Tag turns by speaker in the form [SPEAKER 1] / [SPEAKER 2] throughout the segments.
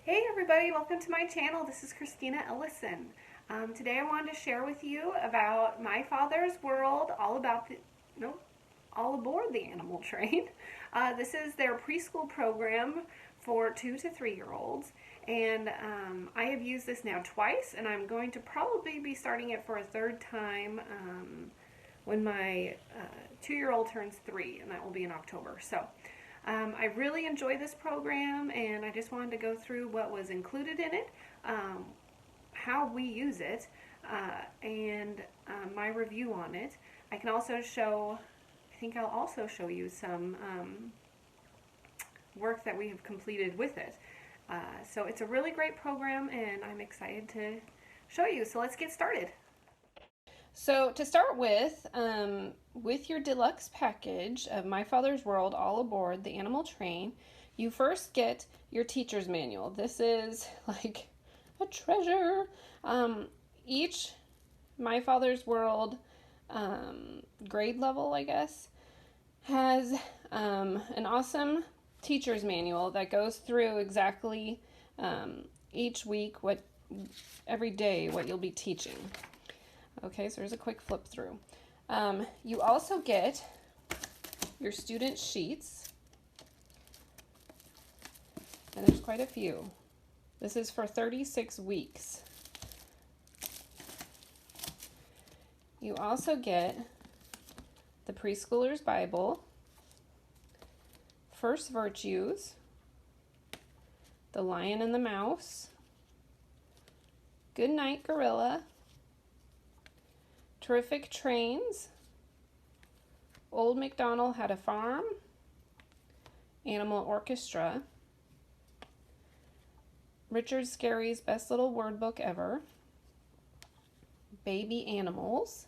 [SPEAKER 1] Hey everybody, welcome to my channel. This is Christina Ellison. Today I wanted to share with you about My Father's World, all aboard the animal train. This is their preschool program for 2 to 3-year-olds, and I have used this now twice, and I'm going to probably be starting it for a third time when my 2-year-old turns 3, and that will be in October. So I really enjoy this program, and I just wanted to go through what was included in it, how we use it, and my review on it. I think I'll also show you some work that we have completed with it. So it's a really great program, and I'm excited to show you. So let's get started. So to start with your deluxe package of My Father's World, All Aboard the Animal Train, you first get your teacher's manual. This is like a treasure. Each My Father's World grade level, I guess, has an awesome teacher's manual that goes through exactly each week, every day, what you'll be teaching. Okay, so there's a quick flip through. You also get your student sheets, and there's quite a few. This is for 36 weeks. You also get the Preschooler's Bible, First Virtues, The Lion and the Mouse, Good Night Gorilla, Terrific Trains, Old MacDonald Had a Farm, Animal Orchestra, Richard Scarry's Best Little Word Book Ever, Baby Animals,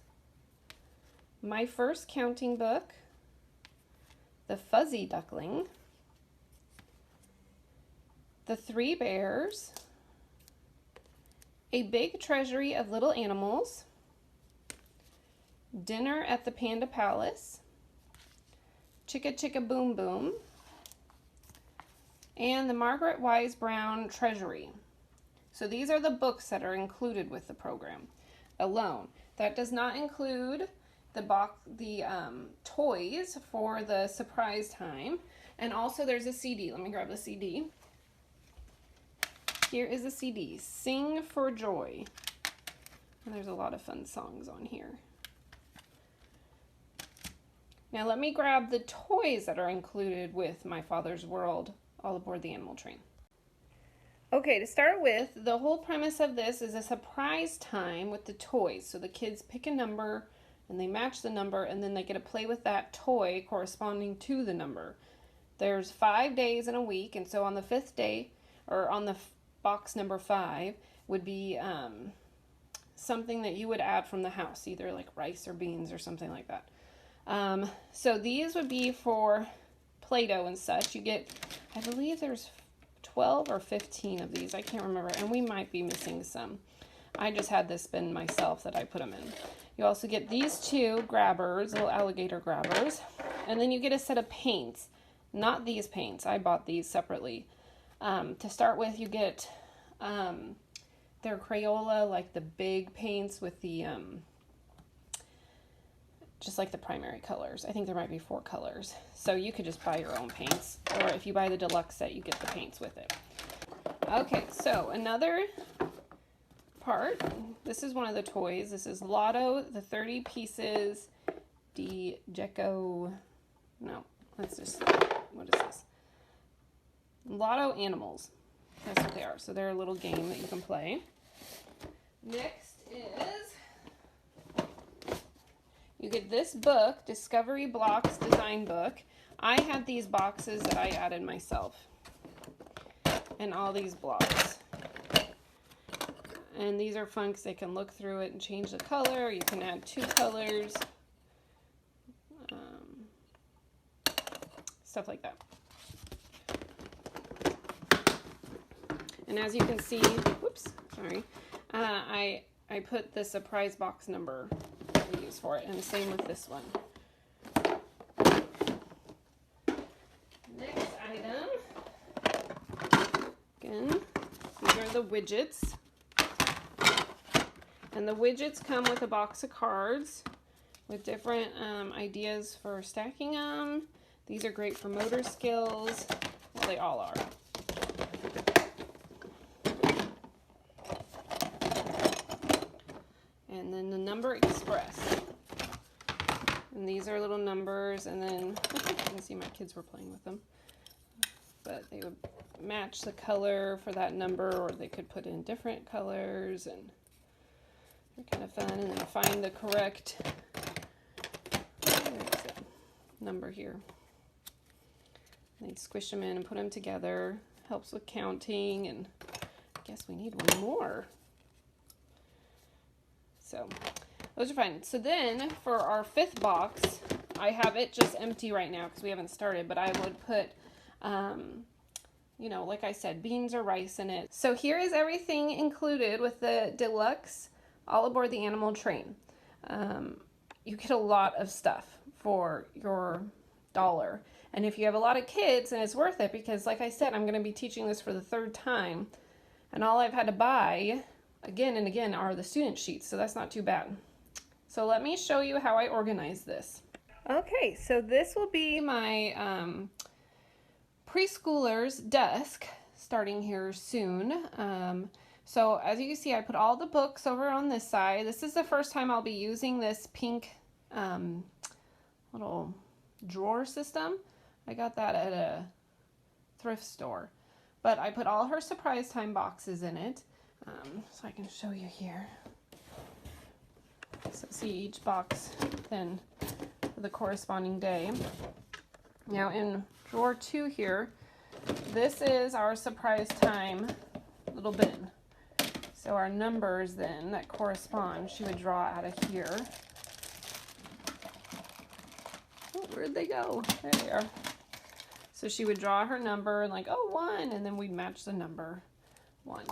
[SPEAKER 1] My First Counting Book, The Fuzzy Duckling, The Three Bears, A Big Treasury of Little Animals, Dinner at the Panda Palace, Chicka Chicka Boom Boom, and the Margaret Wise Brown Treasury. So these are the books that are included with the program alone. That does not include the toys for the surprise time. And also there's a CD. Let me grab the CD. Here is a CD, Sing for Joy. And there's a lot of fun songs on here. Now let me grab the toys that are included with My Father's World, All Aboard the Animal Train. Okay, to start with, the whole premise of this is a surprise time with the toys. So the kids pick a number and they match the number, and then they get to play with that toy corresponding to the number. There's 5 days in a week, and so on the 5th day, or on the box number 5, would be something that you would add from the house, either like rice or beans or something like that. So these would be for Play-Doh and such. You get, I believe there's 12 or 15 of these. I can't remember, and we might be missing some. I just had this bin myself that I put them in. You also get these two grabbers, little alligator grabbers, and then you get a set of paints. Not these paints. I bought these separately. To start with, you get their Crayola, like the big paints with the just like the primary colors. I think there might be 4 colors. So you could just buy your own paints, or if you buy the deluxe set, you get the paints with it. Okay, so another part. This is one of the toys. This is Lotto, the 30 pieces what is this? Lotto Animals. That's what they are. So they're a little game that you can play. Next is, you get this book, Discovery Blocks Design Book. I had these boxes that I added myself, and all these blocks. And these are fun because they can look through it and change the color. You can add 2 colors, stuff like that. And as you can see, whoops, sorry, I put the surprise box number that we use for it, and the same with this one. Next item, again, are the widgets. And the widgets come with a box of cards with different ideas for stacking them. These are great for motor skills. Well, they all are. And then the Number Express. And these are little numbers, and then you can see my kids were playing with them. But they would match the color for that number, or they could put in different colors, and they're kind of fun. And then find the correct number here. And they'd squish them in and put them together. Helps with counting, and I guess we need one more. So those are fun. So then for our 5th box, I have it just empty right now because we haven't started, but I would put, you know, like I said, beans or rice in it. So here is everything included with the Deluxe All Aboard the Animal Train. You get a lot of stuff for your $1. And if you have a lot of kids, then it's worth it because, like I said, I'm going to be teaching this for the 3rd time. And all I've had to buy again and again are the student sheets, so that's not too bad. So let me show you how I organize this. Okay, so this will be my preschooler's desk starting here soon. So as you can see, I put all the books over on this side. This is the first time I'll be using this pink little drawer system. I got that at a thrift store. But I put all her surprise time boxes in it. So I can show you here. So see each box then for the corresponding day. Now in drawer 2 here, this is our surprise time little bin. So our numbers then that correspond, she would draw out of here. Oh, where'd they go? There they are. So she would draw her number and like, oh, 1, and then we'd match the number 1.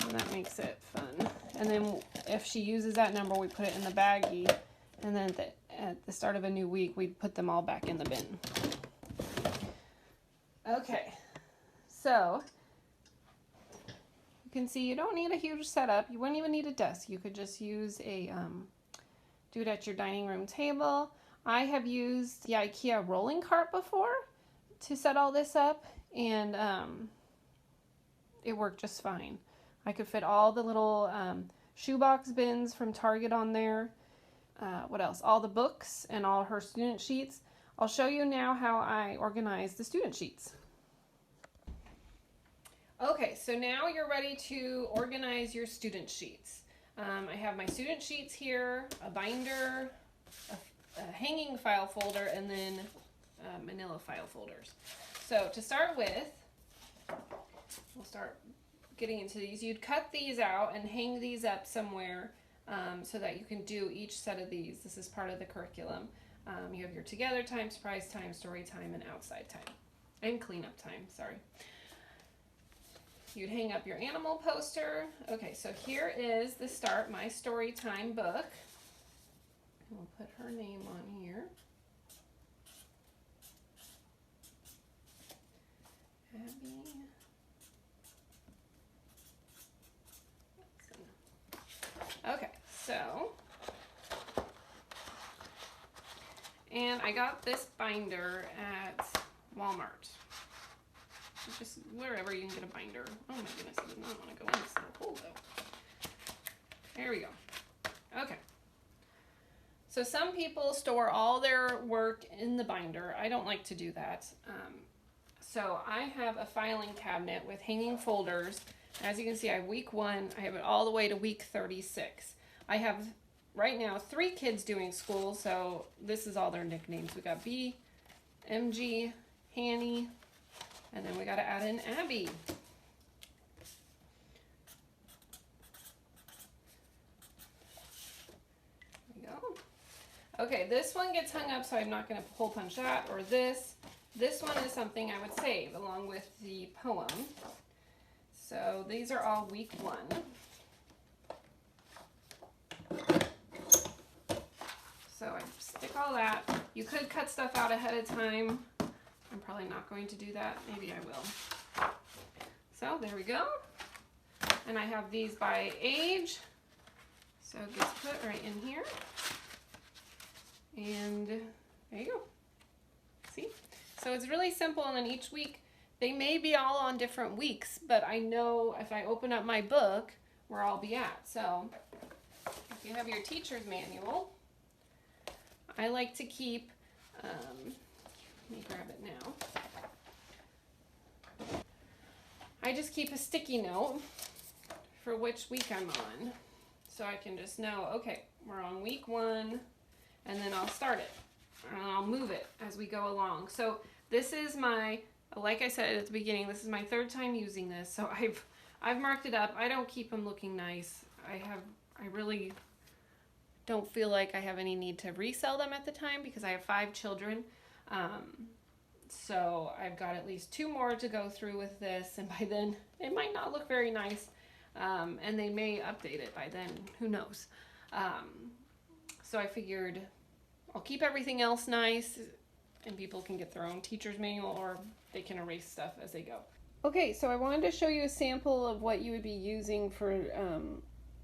[SPEAKER 1] So that makes it fun. And then if she uses that number, we put it in the baggie. And then at the start of a new week, we put them all back in the bin. Okay, so you can see you don't need a huge setup. You wouldn't even need a desk. You could just use a, do it at your dining room table. I have used the IKEA rolling cart before to set all this up, and it worked just fine. I could fit all the little shoebox bins from Target on there. What else? All the books and all her student sheets. I'll show you now how I organize the student sheets. Okay, so now you're ready to organize your student sheets. I have my student sheets here, a binder, a hanging file folder, and then manila file folders. So to start with, we'll start getting into these. You'd cut these out and hang these up somewhere so that you can do each set of these. This is part of the curriculum. You have your together time, surprise time, story time, and outside time. And cleanup time, sorry. You'd hang up your animal poster. Okay, so here is the start, my story time book. We'll put her name on here. Abby. Okay, so, and I got this binder at Walmart. Just wherever you can get a binder. Oh my goodness, I did not want to go in this little hole though. There we go. Okay. So some people store all their work in the binder. I don't like to do that. So I have a filing cabinet with hanging folders. As you can see, I have week 1. I have it all the way to week 36. I have right now 3 kids doing school, so this is all their nicknames. We got B, MG, Hanny, and then we got to add in Abby. There we go. Okay, this one gets hung up, so I'm not going to hole punch that or this. This one is something I would save along with the poem. So these are all week 1. So I stick all that. You could cut stuff out ahead of time. I'm probably not going to do that. Maybe I will. So there we go. And I have these by age. So it gets put right in here. And there you go. See? So it's really simple, and then each week, they may be all on different weeks, but I know if I open up my book where I'll be at. So if you have your teacher's manual, I like to keep, let me grab it now. I just keep a sticky note for which week I'm on. So I can just know, okay, we're on week 1, and then I'll start it. And I'll move it as we go along. So this is my, like I said at the beginning, this is my 3rd time using this. So I've marked it up. I don't keep them looking nice. I really don't feel like I have any need to resell them at the time because I have 5 children. So I've got at least 2 more to go through with this, and by then it might not look very nice. And they may update it by then, who knows. So I figured I'll keep everything else nice, and people can get their own teacher's manual, or they can erase stuff as they go. Okay, so I wanted to show you a sample of what you would be using for,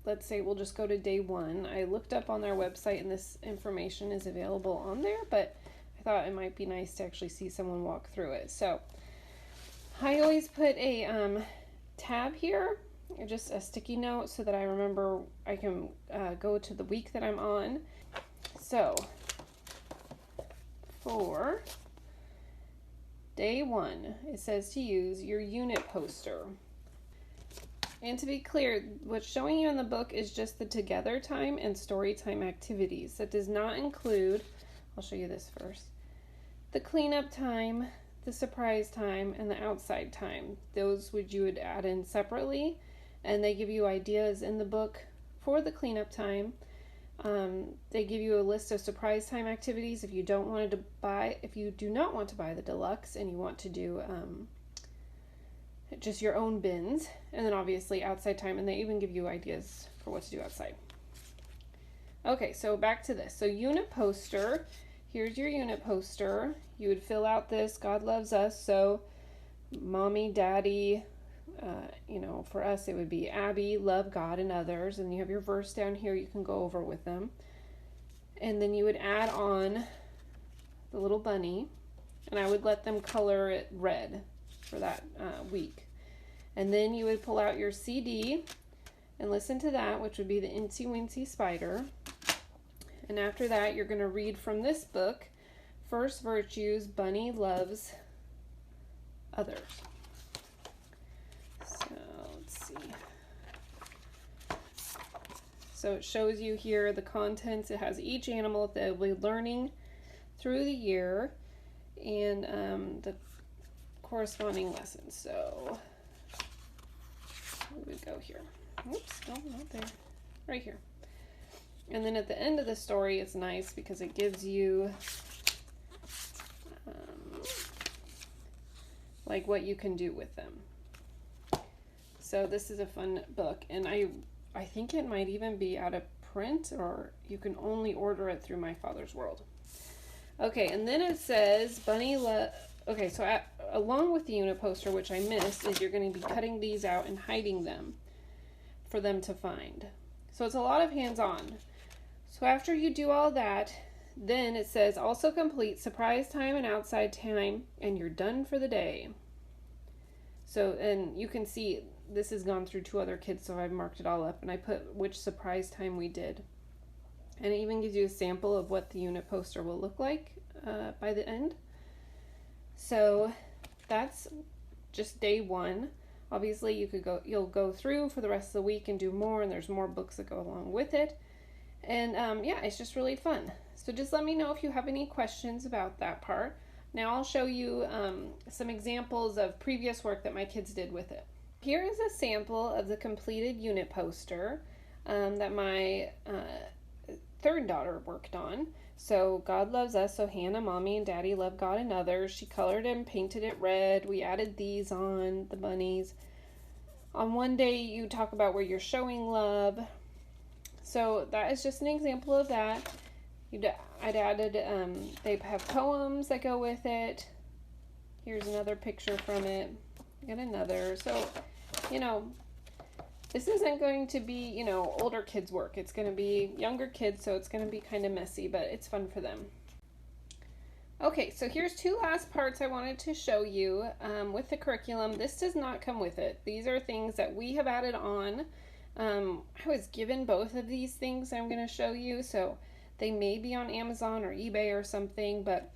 [SPEAKER 1] let's say we'll just go to day 1. I looked up on their website, and this information is available on there, but I thought it might be nice to actually see someone walk through it. So I always put a tab here, or just a sticky note, so that I remember I can go to the week that I'm on. So for day 1, it says to use your unit poster. And to be clear, what's showing you in the book is just the together time and story time activities. That does not include, I'll show you this first, the cleanup time, the surprise time, and the outside time. Those you would add in separately, and they give you ideas in the book for the cleanup time. They give you a list of surprise time activities if you do not want to buy the deluxe and you want to do just your own bins, and then obviously outside time, and they even give you ideas for what to do outside. Okay, so back to this. So unit poster, here's your unit poster. You would fill out this, God loves us, so mommy, daddy, for us it would be Abby, love God and others, and you have your verse down here you can go over with them. And then you would add on the little bunny, and I would let them color it red for that week. And then you would pull out your CD and listen to that, which would be the Incy Wincy Spider. And after that, you're going to read from this book, First Virtues, Bunny Loves Others. So let's see. So it shows you here the contents. It has each animal that they'll be learning through the year, and the corresponding lessons. So we would go here. Oops, no, not there. Right here. And then at the end of the story, it's nice because it gives you like what you can do with them. So this is a fun book, and I think it might even be out of print, or you can only order it through My Father's World. Okay, and then it says okay, so along with the unit poster, which I missed, is you're going to be cutting these out and hiding them for them to find. So it's a lot of hands-on. So after you do all that, then it says also complete surprise time and outside time, and you're done for the day. So, and you can see this has gone through 2 other kids, so I've marked it all up, and I put which surprise time we did. And it even gives you a sample of what the unit poster will look like by the end. So that's just day 1. Obviously you'll go through for the rest of the week and do more, and there's more books that go along with it. And yeah, it's just really fun. So just let me know if you have any questions about that part. Now I'll show you some examples of previous work that my kids did with it. Here is a sample of the completed unit poster that my 3rd daughter worked on. So God loves us, so Hannah, mommy, and daddy love God and others. She colored and painted it red. We added these on, the bunnies. On one day you talk about where you're showing love. So that is just an example of that. I'd added, they have poems that go with it. Here's another picture from it. got another. So, you know, this isn't going to be, you know, older kids' work. It's going to be younger kids, so it's going to be kind of messy, but it's fun for them. Okay, so here's two last parts I wanted to show you with the curriculum. This does not come with it. These are things that we have added on. I was given both of these things I'm going to show you, so they may be on Amazon or eBay or something, but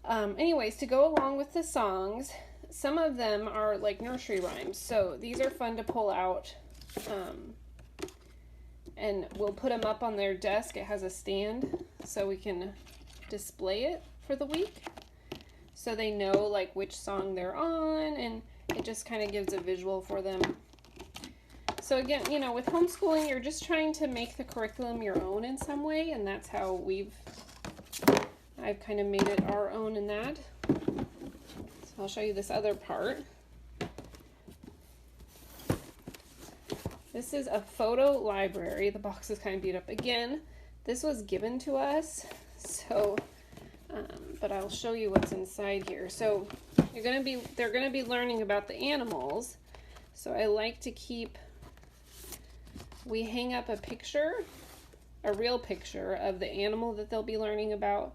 [SPEAKER 1] anyways, to go along with the songs, some of them are like nursery rhymes, so these are fun to pull out, and we'll put them up on their desk. It has a stand, so we can display it for the week, so they know like which song they're on, and it just kind of gives a visual for them. So again, you know, with homeschooling, you're just trying to make the curriculum your own in some way, and that's how I've kind of made it our own in that. So I'll show you this other part. This is a photo library. The box is kind of beat up. Again, this was given to us, so but I'll show you what's inside here. So they're gonna be learning about the animals. So I like to we hang up a picture, a real picture of the animal that they'll be learning about.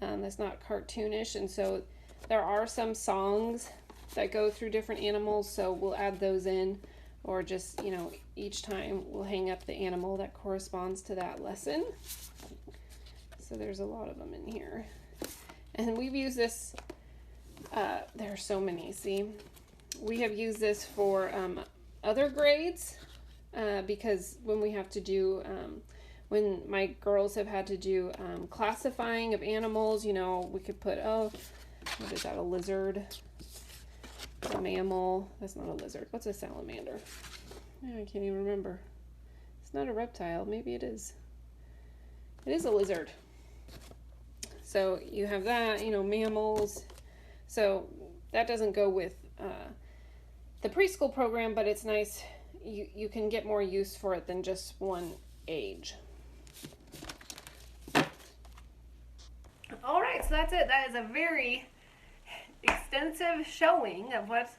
[SPEAKER 1] That's not cartoonish, and so there are some songs that go through different animals, so we'll add those in, or just, you know, each time we'll hang up the animal that corresponds to that lesson. So there's a lot of them in here. And we've used this, there are so many, see? We have used this for other grades, because when we have to do, when my girls have had to do classifying of animals, you know, we could put, oh, what is that, a lizard, a mammal, that's not a lizard, what's a salamander? I can't even remember. It's not a reptile, maybe it is. It is a lizard. So you have that, you know, mammals. So that doesn't go with the preschool program, but it's nice. You can get more use for it than just one age. All right, so that's it. That is a very extensive showing of what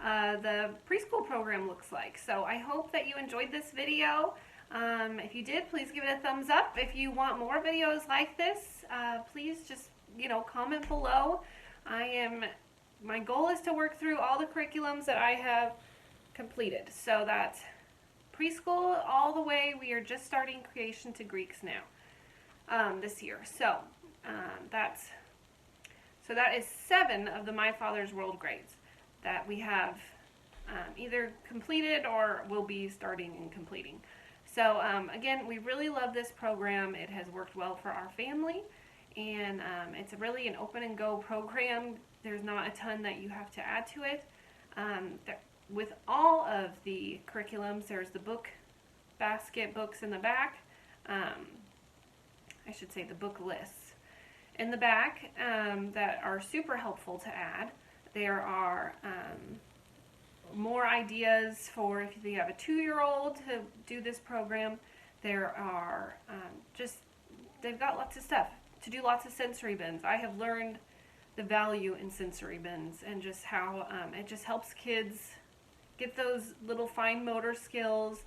[SPEAKER 1] the preschool program looks like. So I hope that you enjoyed this video. If you did, please give it a thumbs up. If you want more videos like this, please just, you know, comment below. My goal is to work through all the curriculums that I have completed. So that's preschool all the way. We are just starting creation to Greeks now, this year. So that is 7 of the My Father's World grades that we have either completed or will be starting and completing. So again, we really love this program. It has worked well for our family, and it's really an open and go program. There's not a ton that you have to add to it. With all of the curriculums, there's the book basket books in the back. I should say the book lists in the back that are super helpful to add. There are more ideas for if you have a 2-year-old to do this program. There are they've got lots of stuff to do, lots of sensory bins. I have learned the value in sensory bins and just how it just helps kids get those little fine motor skills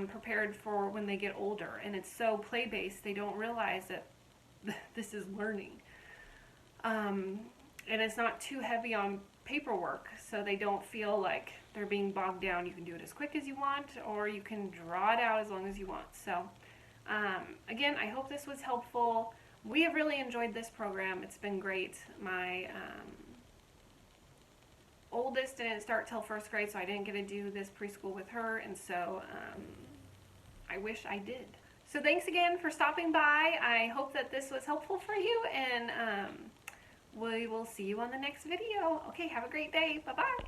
[SPEAKER 1] prepared for when they get older. And it's so play-based, they don't realize that this is learning. And it's not too heavy on paperwork, so they don't feel like they're being bogged down. You can do it as quick as you want, or you can draw it out as long as you want. So again, I hope this was helpful. We have really enjoyed this program. It's been great. My oldest didn't start till 1st grade, so I didn't get to do this preschool with her, and so I wish I did. So thanks again for stopping by. I hope that this was helpful for you, and we will see you on the next video. Okay, have a great day. Bye-bye.